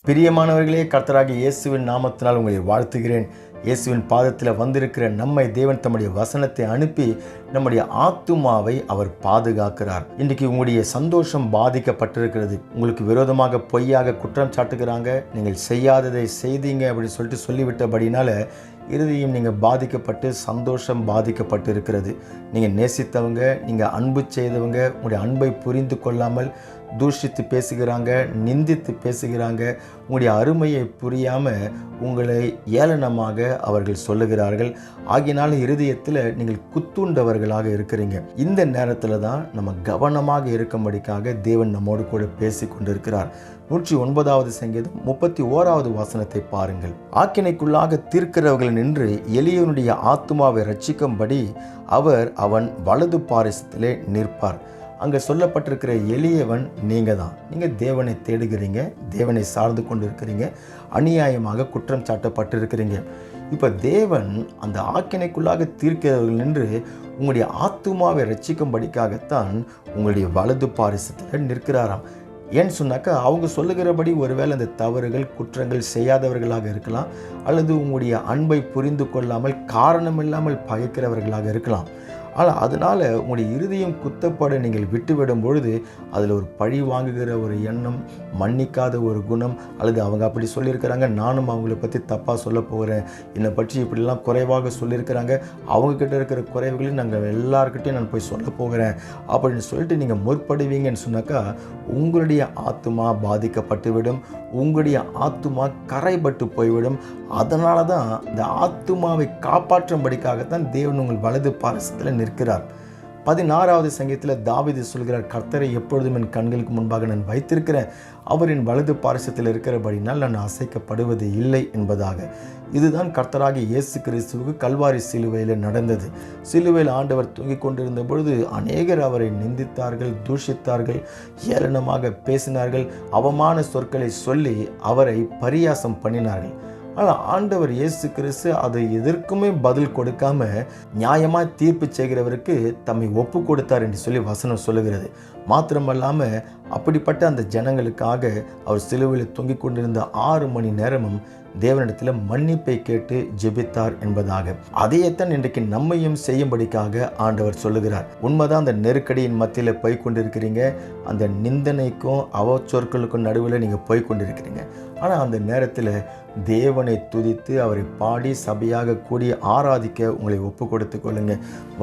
பிரியமானவர்களே, கர்த்தராகிய இயேசுவின் நாமத்தினால் உங்களை வாழ்த்துகிறேன். இயேசுவின் பாதத்தில் வந்திருக்கிற நம்மை தேவன் தம்முடைய வசனத்தை அனுப்பி நம்முடைய ஆத்துமாவை அவர் பாதுகாக்கிறார். இன்றைக்கு உங்களுடைய சந்தோஷம் பாதிக்கப்பட்டிருக்கிறது. உங்களுக்கு விரோதமாக பொய்யாக குற்றம் சாட்டுகிறாங்க. நீங்கள் செய்யாததை செய்தீங்க அப்படின்னு சொல்லிட்டு சொல்லிவிட்டபடினால இறுதியும் நீங்கள் பாதிக்கப்பட்டு சந்தோஷம் பாதிக்கப்பட்டு இருக்கிறது. நீங்கள் நேசித்தவங்க, நீங்கள் அன்பு செய்தவங்க உங்களுடைய அன்பை புரிந்து கொள்ளாமல் தூஷித்து பேசுகிறாங்க, நிந்தித்து பேசுகிறாங்க. உங்களுடைய அருமையை புரியாமல் உங்களை ஏளனமாக அவர்கள் சொல்லுகிறார்கள். ஆகியனால இருதயத்தில் நீங்கள் குத்துண்டவர்களாக இருக்கிறீங்க. இந்த நேரத்தில் தான் நம்ம கவனமாக இருக்கும்படிக்காக தேவன் நம்மோடு கூட பேசி கொண்டிருக்கிறார். 109வது சங்கீதம் 31வது வசனத்தை பாருங்கள். ஆக்கினைக்குள்ளாக தீர்க்கிறவர்கள் நின்று எளியவனுடைய ஆத்துமாவை ரட்சிக்கும்படி அவர் அவன் வலது பாரிசத்திலே நிற்பார். அங்கே சொல்லப்பட்டிருக்கிற எளியவன் நீங்கள் தான். நீங்கள் தேவனை தேடுகிறீங்க, தேவனை சார்ந்து கொண்டு இருக்கிறீங்க, அநியாயமாக குற்றம் சாட்டப்பட்டிருக்கிறீங்க. இப்போ தேவன் அந்த ஆக்கினைக்குள்ளாக தீர்க்கிறவர்கள் நின்று உங்களுடைய ஆத்துமாவை ரட்சிக்கும்படிக்காகத்தான் உங்களுடைய வலது பாரிசத்தில் நிற்கிறாராம். ஏன்னு சொன்னாக்கா, அவங்க சொல்லுகிறபடி ஒருவேளை அந்த தவறுகள் குற்றங்கள் செய்யாதவர்களாக இருக்கலாம், அல்லது உங்களுடைய அன்பை புரிந்து கொள்ளாமல் காரணமில்லாமல் பகைக்கிறவர்களாக இருக்கலாம். ஆனால் அதனால் உங்களுடைய இருதயம் குத்தப்பட நீங்கள் விட்டுவிடும் பொழுது அதில் ஒரு பழி வாங்குகிற ஒரு எண்ணம், மன்னிக்காத ஒரு குணம், அல்லது அவங்க அப்படி சொல்லியிருக்கிறாங்க, நானும் அவங்கள பற்றி தப்பாக சொல்ல போகிறேன், என்னை பற்றி இப்படிலாம் குறைவாக சொல்லியிருக்கிறாங்க, அவங்கக்கிட்ட இருக்கிற குறைவுகளையும் நாங்கள் எல்லாருக்கிட்டையும் நான் போய் சொல்ல போகிறேன் அப்படின்னு சொல்லிட்டு நீங்கள் முற்படுவீங்கன்னு சொன்னாக்கா உங்களுடைய ஆத்துமா பாதிக்கப்பட்டுவிடும், உங்களுடைய ஆத்துமா கரைபட்டு போய்விடும். அதனால தான் இந்த ஆத்துமாவை காப்பாற்றும்படிக்காகத்தான் தேவன் உங்கள் வலது பாரிசத்தில் நிற்கிறார். 16வது சங்கீதத்தில் தாவீது சொல்கிறார், கர்த்தரை எப்பொழுதும் என் கண்களுக்கு முன்பாக நான் வைத்திருக்கிறேன், அவரின் வலது பாரிசத்தில் இருக்கிறபடினால் நான் அசைக்கப்படுவது இல்லை என்பதாக. இதுதான் கர்த்தராகிய இயேசு கிறிஸ்துவுக்கு கல்வாரி சிலுவையில் நடந்தது. சிலுவையில் ஆண்டவர் தூங்கிக் கொண்டிருந்த பொழுது அநேகர் அவரை நிந்தித்தார்கள், தூஷித்தார்கள், ஏளனமாக பேசினார்கள், அவமான சொற்களை சொல்லி அவரை பரியாசம் பண்ணினார்கள். ஆனால் ஆண்டவர் இயேசு கிறிஸ்து அதை எதற்குமே பதில் கொடுக்காம நியாயமாக தீர்ப்பு செய்கிறவருக்கு தம்மை ஒப்பு கொடுத்தார் என்று சொல்லி வசனம் சொல்லுகிறது. மாத்திரமல்லாமல் அப்படிப்பட்ட அந்த ஜனங்களுக்காக அவர் சிலுவையில் தொங்கிக் கொண்டிருந்த 6 மணி நேரமும் தேவனிடத்தில் மன்னிப்பை கேட்டு ஜெபித்தார் என்பதாக. அதையத்தான் இன்றைக்கு நம்மையும் செய்யும்படிக்காக ஆண்டவர் சொல்லுகிறார். உண்மைதான், அந்த நெருக்கடியின் மத்தியில் போய் கொண்டிருக்கிறீங்க, அந்த நிந்தனைக்கும் அவச்சொற்களுக்கும் நடுவில் நீங்கள் போய் கொண்டிருக்கிறீங்க. ஆனால் அந்த நேரத்தில் தேவனை துதித்து அவரை பாடி சபையாக கூடி ஆராதிக்க உங்களை ஒப்பு கொடுத்து கொள்ளுங்க.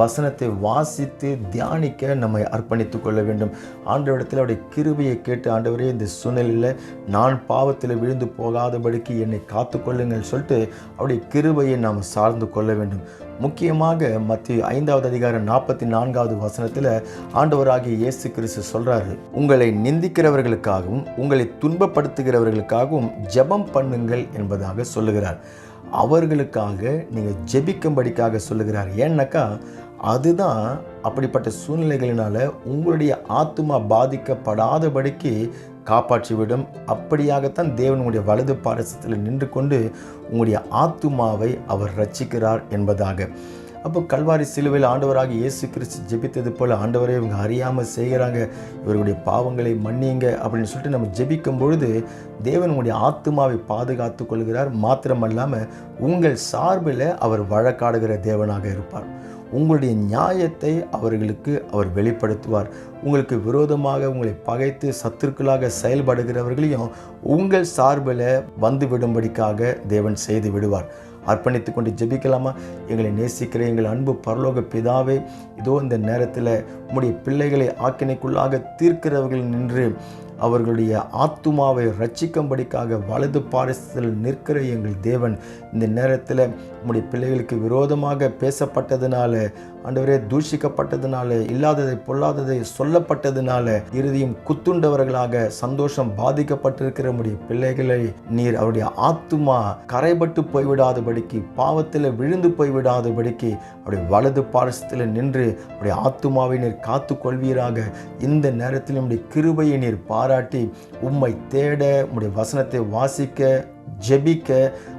வசனத்தை வாசித்து தியானிக்க நம்மை அர்ப்பணித்து கொள்ள வேண்டும். ஆண்டவரிடத்தில் அவருடைய கிருபையை கேட்டு, ஆண்டவரே இந்த சூழ்நிலையில் நான் பாவத்தில் விழுந்து போகாதபடிக்கு என்னை காத்துக்கொள்ளுங்கள் சொல்லிட்டு அவருடைய கிருபையை நாம் சார்ந்து கொள்ள வேண்டும். முக்கியமாக மத்தேயு 5வது அதிகாரம் 44வது வசனத்தில் ஆண்டவராகிய இயேசு கிறிஸ்து சொல்றாரு, உங்களை நிந்திக்கிறவர்களுக்காகவும் உங்களை துன்பப்படுத்துகிறவர்களுக்காகவும் ஜெபம் பண்ணுங்கள் என்பதாக சொல்லுகிறார். அவர்களுக்காக நீங்கள் ஜெபிக்கும்படிக்காக சொல்லுகிறார். ஏன்னாக்கா அதுதான் அப்படிப்பட்ட சூழ்நிலைகளினால உங்களுடைய ஆத்துமா பாதிக்கப்படாதபடிக்கு காப்பாற்றிவிடும். அப்படியாகத்தான் தேவன் உங்களுடைய வலது பாரிசத்தில் நின்று கொண்டு உங்களுடைய ஆத்துமாவை அவர் ரட்சிக்கிறார் என்பதாக. அப்போ கல்வாரி சிலுவையில் ஆண்டவராக இயேசு கிறிஸ்து ஜெபித்தது போல், ஆண்டவரே இவங்க அறியாமல் செய்கிறாங்க, இவர்களுடைய பாவங்களை மன்னியுங்க அப்படின்னு சொல்லிட்டு நம்ம ஜெபிக்கும் பொழுது தேவன் உங்களுடைய ஆத்துமாவை பாதுகாத்து கொள்கிறார். மாத்திரமல்லாமல் உங்கள் சார்பில் அவர் வழக்காடுகிற தேவனாக இருப்பார். உங்களுடைய நியாயத்தை அவர்களுக்கு அவர் வெளிப்படுத்துவார். உங்களுக்கு விரோதமாக உங்களை பகைத்து சத்துருக்களாக செயல்படுகிறவர்களையும் உங்கள் சார்பில் வந்து விடும்படிக்காக தேவன் செய்து விடுவார். அர்ப்பணித்து கொண்டு ஜெபிக்கலாமா? எங்களை நேசிக்கிற எங்கள் அன்பு பரலோக பிதாவே, இதோ இந்த நேரத்தில் உம்முடைய பிள்ளைகளை ஆக்கினைக்குள்ளாக தீர்க்கிறவர்கள் நின்று அவர்களுடைய ஆத்துமாவை ரட்சிக்கும்படிக்காக வலது பாரிசத்தில் நிற்கிற எங்கள் தேவன், இந்த நேரத்தில் உம்முடைய பிள்ளைகளுக்கு விரோதமாக பேசப்பட்டதுனால, ஆண்டவரே தூஷிக்கப்பட்டதுனால, இல்லாததை பொல்லாததை சொல்லப்பட்டதுனால இறுதியும் குத்துண்டவர்களாக சந்தோஷம் பாதிக்கப்பட்டிருக்கிற உம்முடைய பிள்ளைகளை நீர் அவருடைய ஆத்துமா கரைபட்டு போய்விடாதபடிக்கு, பாவத்தில் விழுந்து போய்விடாதபடிக்கு அவருடைய வலது பாரிசத்தில் நின்று அவருடைய ஆத்துமாவை நீர் காத்து கொள்வீராக. இந்த நேரத்தில் உம்முடைய கிருபையை நீர் பாராட்டி உம்மை தேட, உம்முடைய வசனத்தை வாசிக்க, ஜெபிக்க,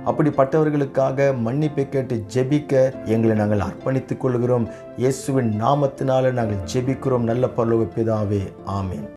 அப்படிப்பட்டவர்களுக்காக மன்னிப்பை கேட்டு ஜெபிக்க எங்களை நாங்கள் அர்ப்பணித்துக் கொள்கிறோம். இயேசுவின் நாமத்தினால நாங்கள் ஜெபிக்கிறோம் நல்ல பரலோக பிதாவே, ஆமென்.